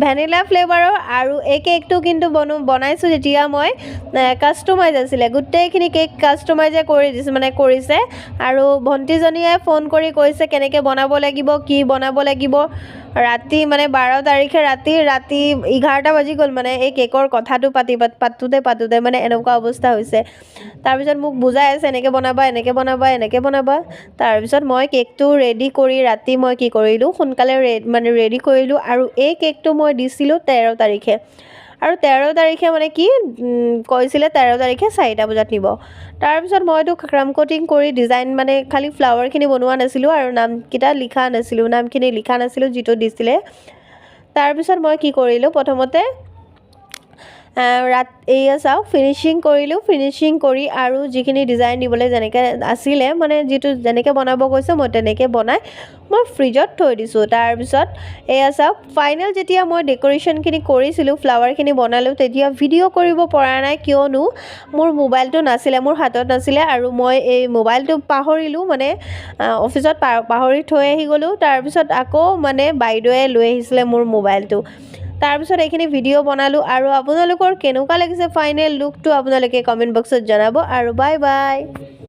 vanilla ফ্লেভাৰৰ আৰু এই কেকটো কিন্তু বনাইছোঁ যেতিয়া মই কাষ্টমাইজ আছিলে গোটেইখিনি কেক কাষ্টমাইজে কৰি দিছোঁ মানে কৰিছে আৰু ভণ্টিজনীয়ে ফোন কৰি কৈছে কেনেকৈ বনাব লাগিব কি বনাব লাগিব ৰাতি মানে 12 তাৰিখে ৰাতি 11টা বাজি গ'ল মানে এই কেকৰ কথাটো পাতোতে মানে এনেকুৱা অৱস্থা হৈছে তাৰপিছত মোক বুজাই আছে এনেকৈ বনাবা তাৰপিছত মই কেকটো ৰেডি কৰি ৰাতি মই কি কৰিলোঁ সোনকালে ৰেডি কৰিলোঁ আৰু এই কেকটো মই দিছিলোঁ 13 তাৰিখে আৰু 13 তাৰিখে মানে কি কৈছিলে 13 তাৰিখে 4টা বজাত নিব তাৰপিছত মইতো ক্ৰাম কোটিং কৰি ডিজাইন মানে খালি ফ্লাৱাৰখিনি বনোৱা নাছিলোঁ আৰু নামখিনি লিখা নাছিলোঁ যিটো দিছিলে তাৰপিছত মই কি কৰিলোঁ প্ৰথমতে এয়া চাওক ফিনিচিং কৰি আৰু যিখিনি ডিজাইন দিবলৈ যেনেকৈ আছিলে মানে যিটো যেনেকৈ বনাব কৈছে মই তেনেকৈ বনাই মই ফ্ৰিজত থৈ দিছোঁ তাৰপিছত এয়া চাওক ফাইনেল যেতিয়া মই ডেক'ৰেশ্যনখিনি কৰিছিলোঁ ফ্লাৱাৰখিনি বনালোঁ তেতিয়া ভিডিঅ' কৰিব পৰা নাই কিয়নো মোৰ মোবাইলটো নাছিলে মোৰ হাতত নাছিলে আৰু মই এই মোবাইলটো পাহৰিলোঁ মানে অফিচত পাহৰি থৈ আহি গ'লোঁ তাৰপিছত আকৌ মানে বাইদেৱে লৈ আহিছিলে মোৰ মোবাইলটো তাৰপিছত এইখিনি ভিডিঅ' বনালোঁ আৰু আপোনালোকৰ কেনেকুৱা লাগিছে ফাইনেল লুকটো আপোনালোকে কমেণ্ট বক্সত জনাব আৰু বাই বাই